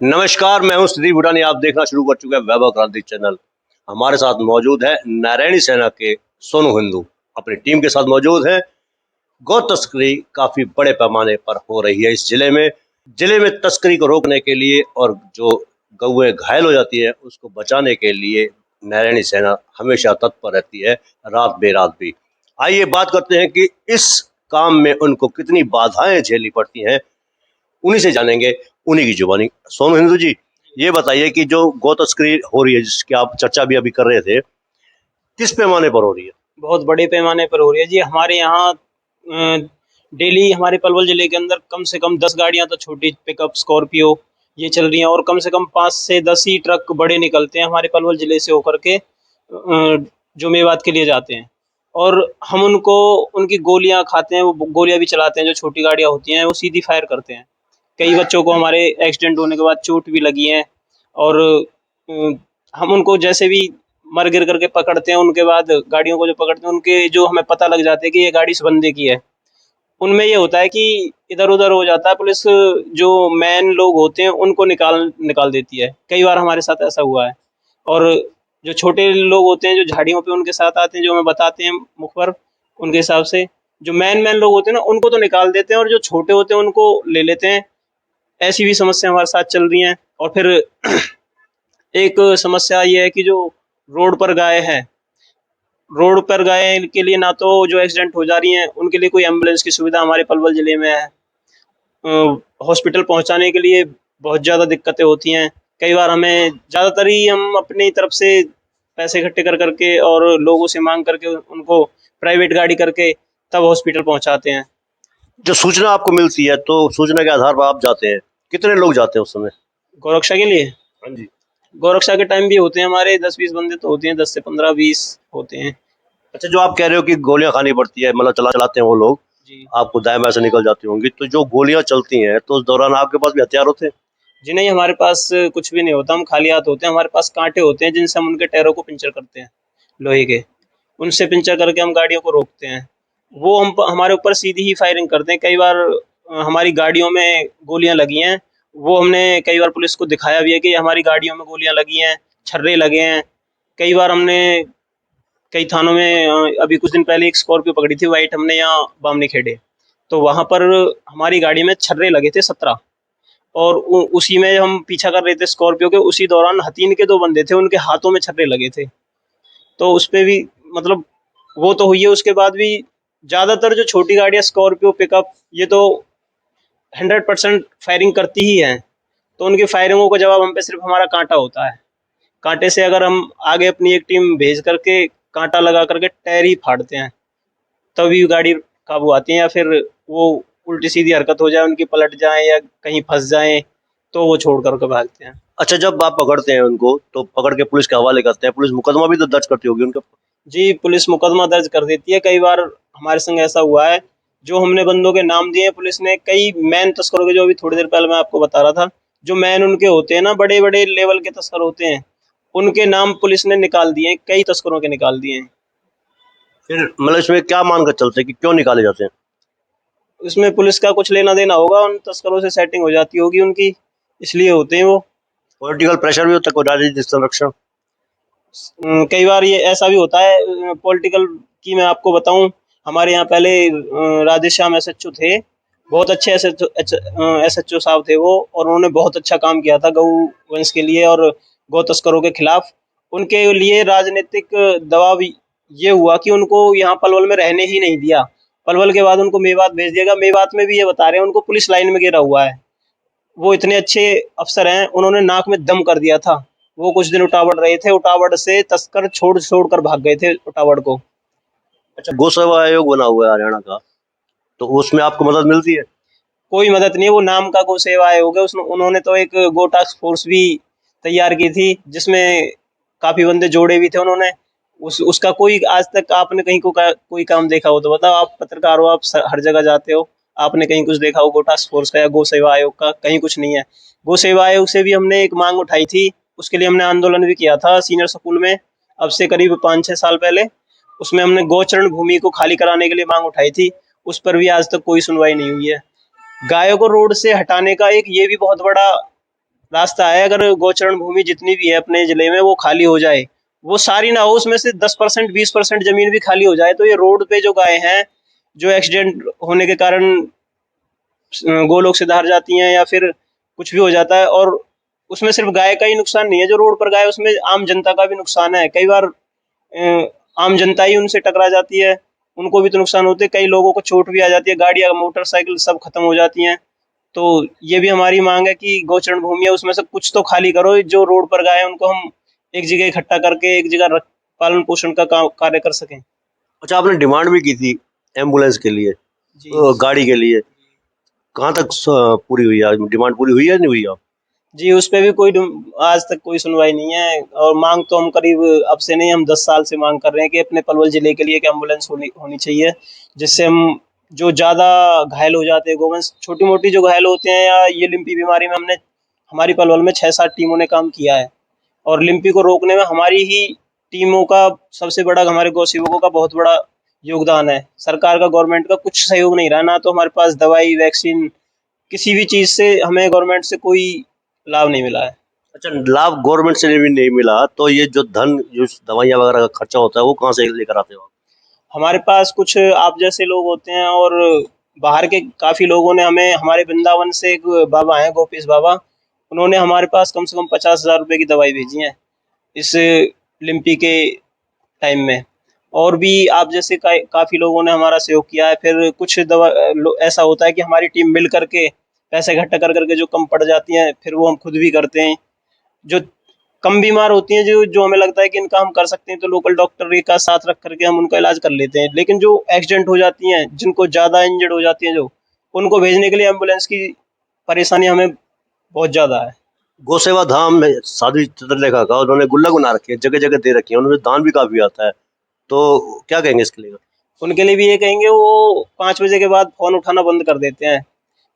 नमस्कार, मैं हूं सुधीर भूटानी। आप देखना शुरू कर चुके हैं वैभव क्रांति चैनल। हमारे साथ मौजूद है नारायणी सेना के सोनू हिंदू। अपनी टीम के साथ मौजूद है। गौ तस्करी काफी बड़े पैमाने पर हो रही है इस जिले में तस्करी को रोकने के लिए और जो गौएं घायल हो जाती है उसको बचाने के लिए नारायणी सेना हमेशा तत्पर रहती है, रात बेरात भी। आइए बात करते हैं कि इस काम में उनको कितनी बाधाएं झेलनी पड़ती हैं, उन्हीं से जानेंगे, उन्हीं की जुबानी। सोनू हिंदू जी, ये बताइए कि जो गौ तस्करी हो रही है जिसकी आप चर्चा भी अभी कर रहे थे, किस पैमाने पर हो रही है? बहुत बड़े पैमाने पर हो रही है जी। हमारे यहाँ डेली हमारे पलवल जिले के अंदर कम से कम 10 गाड़ियां तो छोटी पिकअप स्कॉर्पियो ये चल रही हैं और कम से कम 5 से 10 ही ट्रक बड़े निकलते हैं हमारे पलवल जिले से होकर के जो मेवात के लिए जाते हैं। और हम उनको उनकी गोलियां खाते हैं, वो गोलियां भी चलाते हैं। जो छोटी गाड़ियां होती हैं वो सीधी फायर करते हैं। कई बच्चों को हमारे एक्सीडेंट होने के बाद चोट भी लगी है और हम उनको जैसे भी मर गिर करके पकड़ते हैं, उनके बाद गाड़ियों को जो पकड़ते हैं उनके जो हमें पता लग जाता है कि ये गाड़ी इस बंदे की है। उनमें ये होता है कि इधर-उधर हो जाता है, पुलिस जो मेन लोग होते हैं उनको निकाल निकाल देती है। कई बार हमारे साथ ऐसा हुआ है। और जो छोटे लोग होते हैं जो झाड़ियों पे उनके साथ आते हैं, जो हमें बताते हैं मुखबर, उनके हिसाब से जो मेन लोग होते हैं ना उनको तो निकाल देते हैं और जो छोटे होते हैं उनको ले लेते हैं। ऐसी भी समस्या हमारे साथ चल रही हैं। और फिर एक समस्या ये है कि जो रोड पर गाय है, रोड पर गाय के लिए ना तो जो एक्सीडेंट हो जा रही हैं उनके लिए कोई एम्बुलेंस की सुविधा हमारे पलवल जिले में है। हॉस्पिटल पहुंचाने के लिए बहुत ज़्यादा दिक्कतें होती हैं। कई बार हमें ज़्यादातर ही हम अपनी तरफ से पैसे इकट्ठे कर करके और लोगों से मांग करके उनको प्राइवेट गाड़ी करके तब हॉस्पिटल पहुंचाते हैं। जो सूचना आपको मिलती है तो सूचना के आधार पर आप जाते हैं, कितने लोग जाते हैं उस समय? गौरक्षा के लिए हाँ जी। गौरक्षा के टाइम भी होते हैं हमारे 10-20 बंदे तो होते हैं, 10 से 15-20 होते हैं। अच्छा, जो आप कह रहे हो कि गोलियां खानी पड़ती है, मतलब चलाते हैं वो लोग, जी आपको दाएं बाएं से निकल जाती होंगी, तो जो गोलियां चलती हैं तो उस दौरान आपके पास भी हथियार होते हैं? जी नहीं, हमारे पास कुछ भी नहीं होता, हम खाली हाथ होते हैं। हमारे पास कांटे होते हैं जिनसे हम उनके टायरों को पंचर करते हैं, लोहे के। उनसे पंचर करके हम गाड़ियों को रोकते हैं। वो हम हमारे ऊपर सीधी ही फायरिंग करते हैं। कई बार हमारी गाड़ियों में गोलियां लगी हैं, वो हमने कई बार पुलिस को दिखाया भी है कि हमारी गाड़ियों में गोलियां लगी हैं, छर्रे लगे हैं। कई बार हमने कई थानों में अभी कुछ दिन पहले एक स्कॉर्पियो पकड़ी थी वाइट, हमने यहाँ बामनी खेड़े, तो वहां पर हमारी गाड़ी में छर्रे लगे थे 17। और उसी में हम पीछा कर रहे थे स्कॉर्पियो के, उसी दौरान हथीन के 2 बंदे थे, उनके हाथों में छर्रे लगे थे। तो उस पे भी मतलब वो तो हुई है। उसके बाद भी ज़्यादातर जो छोटी गाड़ियाँ स्कॉर्पियो, पिकअप ये तो 100% फायरिंग करती ही हैं। तो उनकी फायरिंगों का जवाब हम पे सिर्फ हमारा काँटा होता है। काँटे से अगर हम आगे अपनी एक टीम भेज करके काँटा लगा करके टायर ही फाड़ते हैं, तभी गाड़ी काबू आती है। या फिर वो उल्टी सीधी हरकत हो जाए, उनकी पलट जाए या कहीं फंस जाए, तो वो छोड़ कर के भागते हैं। अच्छा, जब आप पकड़ते हैं उनको तो पकड़ के पुलिस के हवाले करते हैं, पुलिस मुकदमा भी तो दर्ज करती होगी उनके ऊपर? जी, पुलिस मुकदमा दर्ज कर देती है। कई बार हमारे संग ऐसा हुआ है, जो हमने बंदों के नाम दिए, पुलिस ने कई मेन तस्करों के, जो अभी थोड़ी देर पहले मैं आपको बता रहा था, जो मेन उनके होते हैं ना, बड़े बड़े लेवल के तस्कर होते हैं, उनके नाम पुलिस ने निकाल दिए हैं, कई तस्करों के निकाल दिए हैं। फिर मतलब इसमें क्या मान कर चलते हैं कि क्यों निकाले जाते हैं? उसमें पुलिस का कुछ लेना देना होगा, उन तस्करों से सेटिंग हो जाती होगी उनकी, इसलिए होते हैं वो। पॉलिटिकल प्रेशर भी होता है, कोई राजनीतिक संरक्षण? कई बार ये ऐसा भी होता है पॉलिटिकल की। मैं आपको बताऊं, हमारे यहाँ पहले राधेश्याम एसएचओ थे, बहुत अच्छे एसएचओ साहब थे वो, और उन्होंने बहुत अच्छा काम किया था गौ वंश के लिए और गौ तस्करों के खिलाफ। उनके लिए राजनीतिक दबाव ये हुआ कि उनको यहाँ पलवल में रहने ही नहीं दिया। पलवल के बाद उनको मेवात भेज दिया गया। मेवात में भी ये बता रहे हैं उनको पुलिस लाइन में घेरा हुआ है। वो इतने अच्छे अफसर हैं, उन्होंने नाक में दम कर दिया था। वो कुछ दिन उटावड़ रहे थे, उटावड़ से तस्कर छोड़ छोड़ कर भाग गए थे उटावड़ को। अच्छा, गौ सेवा आयोग बना हुआ है हरियाणा का, तो उसमें आपको मदद मिलती है? कोई मदद नहीं है, वो नाम का गौ सेवा आयोग है। उसमें उन्होंने तो एक गो टास्क फोर्स भी तैयार की थी, जिसमें काफी बंदे जोड़े भी थे उन्होंने। उसका कोई आज तक आपने कहीं कोई काम देखा हो तो बताओ। आप पत्रकार हो, आप हर जगह जाते हो, आपने कहीं कुछ देखा हो गो टास्क फोर्स का या गो सेवा आयोग का? कहीं कुछ नहीं है। गो सेवा आयोग से भी हमने एक मांग उठाई थी, उसके लिए हमने आंदोलन भी किया था सीनियर स्कूल में, अब से करीब 5-6 साल पहले। उसमें हमने गोचरण भूमि को खाली कराने के लिए मांग उठाई थी, उस पर भी आज तक कोई सुनवाई नहीं हुई है। गायों को रोड से हटाने का एक ये भी बहुत बड़ा रास्ता है, अगर गोचरण भूमि जितनी भी है अपने जिले में वो खाली हो जाए, वो सारी ना हो, उसमें से 10% 20% जमीन भी खाली हो जाए, तो ये रोड पे जो गाय हैं, जो एक्सीडेंट होने के कारण गोलोक से धार जाती हैं या फिर कुछ भी हो जाता है, और उसमें सिर्फ गाय का ही नुकसान नहीं है जो रोड पर गाय, उसमें आम जनता का भी नुकसान है। कई बार आम जनता ही उनसे टकरा जाती है, उनको भी तो नुकसान होते हैं, कई लोगों को चोट भी आ जाती है, गाड़ियां मोटरसाइकिल सब खत्म हो जाती हैं। तो ये भी हमारी मांग है कि गोचरण भूमि है उसमें से कुछ तो खाली करो, जो रोड पर गाय हैं उनको हम एक जगह इकट्ठा करके एक जगह पालन पोषण का कार्य कर सकें। अच्छा, आपने डिमांड भी की थी एम्बुलेंस के लिए, जी गाड़ी के लिए, कहाँ तक पूरी हुई है? डिमांड पूरी हुई है नहीं हुई? जी, उस पे भी आज तक कोई सुनवाई नहीं है, और मांग तो हम करीब अब से नहीं, हम 10 साल से मांग कर रहे हैं कि अपने पलवल जिले के लिए एक एम्बुलेंस होनी होनी चाहिए, जिससे हम जो ज़्यादा घायल हो जाते हैं गोवंश, छोटी मोटी जो घायल होते हैं, या ये लिम्पी बीमारी में हमने हमारी पलवल में 6-7 टीमों ने काम किया है, और लिम्पी को रोकने में हमारी ही टीमों का सबसे बड़ा, हमारे गौ सेवकों का बहुत बड़ा योगदान है। सरकार का, गवर्नमेंट का कुछ सहयोग नहीं रहा, ना तो हमारे पास दवाई वैक्सीन, किसी भी चीज़ से हमें गवर्नमेंट से कोई लाभ नहीं मिला है। अच्छा, लाभ गवर्नमेंट से भी नहीं मिला, तो ये जो धन, जो दवाइयाँ वगैरह का खर्चा होता है, वो कहाँ से लेकर आते हो आप? हमारे पास कुछ आप जैसे लोग होते हैं, और बाहर के काफ़ी लोगों ने हमें, हमारे वृंदावन से एक बाबा हैं, गोपीश बाबा, उन्होंने हमारे पास कम से कम 50,000 रुपए की दवाई भेजी है इस लिम्पी के टाइम में। और भी आप जैसे काफ़ी लोगों ने हमारा सहयोग किया है। फिर कुछ ऐसा होता है कि हमारी टीम मिल करके पैसे इकट्ठा कर करके जो कम पड़ जाती हैं, फिर वो हम खुद भी करते हैं। जो कम बीमार होती हैं, जो जो हमें लगता है कि इनका हम कर सकते हैं, तो लोकल डॉक्टर का साथ रख करके हम उनका इलाज कर लेते हैं। लेकिन जो एक्सीडेंट हो जाती हैं, जिनको ज़्यादा इंजर्ड हो जाती हैं, जो उनको भेजने के लिए एम्बुलेंस की परेशानी हमें बहुत ज़्यादा है। गौ सेवा धाम में साध्वी चित्रलेखा का उन्होंने गुल्लक बना रखी है, जगह जगह दे रखी है, उनमें दान भी काफी आता है, तो क्या कहेंगे इसके लिए? उनके लिए भी ये कहेंगे, वो 5 बजे के बाद फ़ोन उठाना बंद कर देते हैं।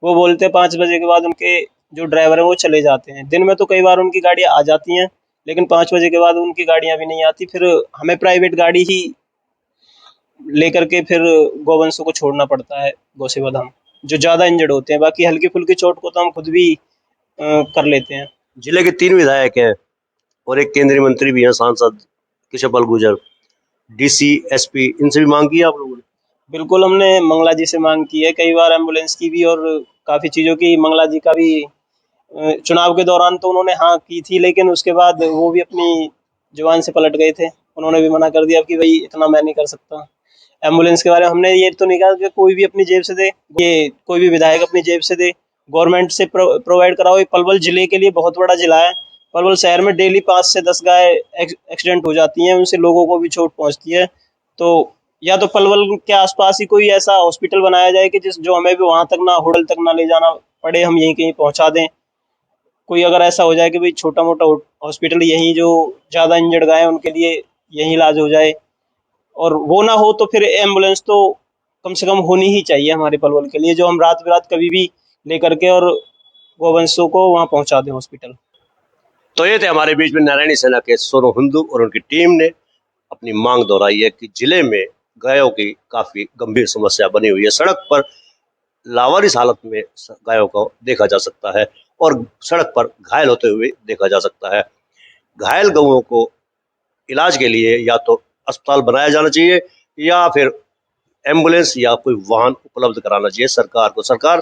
वो बोलते हैं 5 बजे के बाद उनके जो ड्राइवर हैं वो चले जाते हैं। दिन में तो कई बार उनकी गाड़ियाँ आ जाती हैं, लेकिन 5 बजे के बाद उनकी गाड़ियाँ भी नहीं आती। फिर हमें प्राइवेट गाड़ी ही लेकर के फिर गौवंशों को छोड़ना पड़ता है गौ सेवा धाम, जो ज़्यादा इंजर्ड होते हैं। बाकी हल्की-फुल्की चोट को तो हम खुद भी कर लेते हैं। जिले के 3 विधायक हैं और एक केंद्रीय मंत्री भी हैं, सांसद कृष्णपाल गुर्जर, डीसी, एसपी, इनसे भी मांग की है आप लोगों ने? बिल्कुल, हमने मंगला जी से माँग की है कई बार, एम्बुलेंस की भी और काफ़ी चीज़ों की। मंगला जी का भी चुनाव के दौरान तो उन्होंने हाँ की थी, लेकिन उसके बाद वो भी अपनी जुबान से पलट गए थे। उन्होंने भी मना कर दिया कि भई इतना मैं नहीं कर सकता। एम्बुलेंस के बारे में हमने ये तो नहीं कहा कि कोई भी अपनी जेब से दे, ये कोई भी विधायक अपनी जेब से दे, गवर्नमेंट से प्रोवाइड कराओ। ये पलवल जिले के लिए बहुत बड़ा जिला है। पलवल शहर में डेली 5 से 10 गाय एक्सीडेंट हो जाती हैं, उनसे लोगों को भी चोट पहुँचती है। तो या तो पलवल के आस-पास ही कोई ऐसा हॉस्पिटल बनाया जाए कि जो हमें भी वहाँ तक ना, होडल तक ना ले जाना पड़े, हम यहीं कहीं पहुँचा दें। कोई अगर ऐसा हो जाए कि भाई छोटा-मोटा हॉस्पिटल यहीं, जो ज़्यादा इंजर्ड गाय हैं उनके लिए यहीं इलाज हो जाए, और वो ना हो तो फिर एम्बुलेंस तो कम से कम होनी ही चाहिए हमारे पलवल के लिए, जो हम रात-बिरात कभी भी लेकर के और गोवंशों को वहाँ पहुँचा दें हॉस्पिटल। तो ये थे हमारे बीच में नारायणी सेना के सोनू हिंदू और उनकी टीम ने अपनी मांग दोहराई है कि जिले में गायों की काफी गंभीर समस्या बनी हुई है। सड़क पर लावारिस हालत में गायों को देखा जा सकता है और सड़क पर घायल होते हुए देखा जा सकता है। घायल गौओं को इलाज के लिए या तो अस्पताल बनाया जाना चाहिए या फिर एम्बुलेंस या कोई वाहन उपलब्ध कराना चाहिए सरकार को। सरकार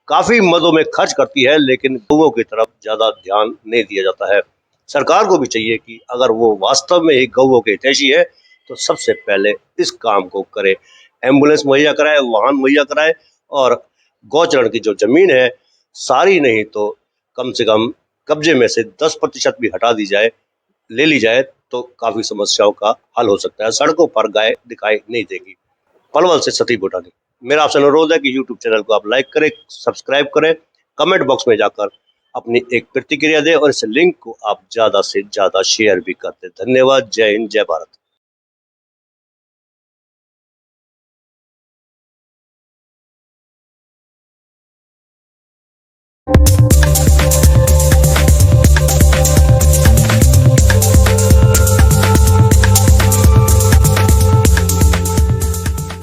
काफी मदों में खर्च करती है, लेकिन गौओं की तरफ ज्यादा ध्यान नहीं दिया जाता है। सरकार को भी चाहिए कि अगर वो वास्तव में ही गौओं के हितैषी है तो सबसे पहले इस काम को करे, एम्बुलेंस मुहैया कराए, वाहन मुहैया कराए, और गौचरण की जो जमीन है सारी नहीं तो कम से कम कब्जे में से 10% भी हटा दी जाए, ले ली जाए, तो काफी समस्याओं का हल हो सकता है। सड़कों पर गाय दिखाई नहीं देगी। पलवल से सती भूटानी, मेरा आपसे अनुरोध है कि यूट्यूब चैनल को आप लाइक करें, सब्सक्राइब करें, कमेंट बॉक्स में जाकर अपनी एक प्रतिक्रिया दें और इस लिंक को आप ज्यादा से ज्यादा शेयर भी करते। धन्यवाद। जय हिंद, जय भारत।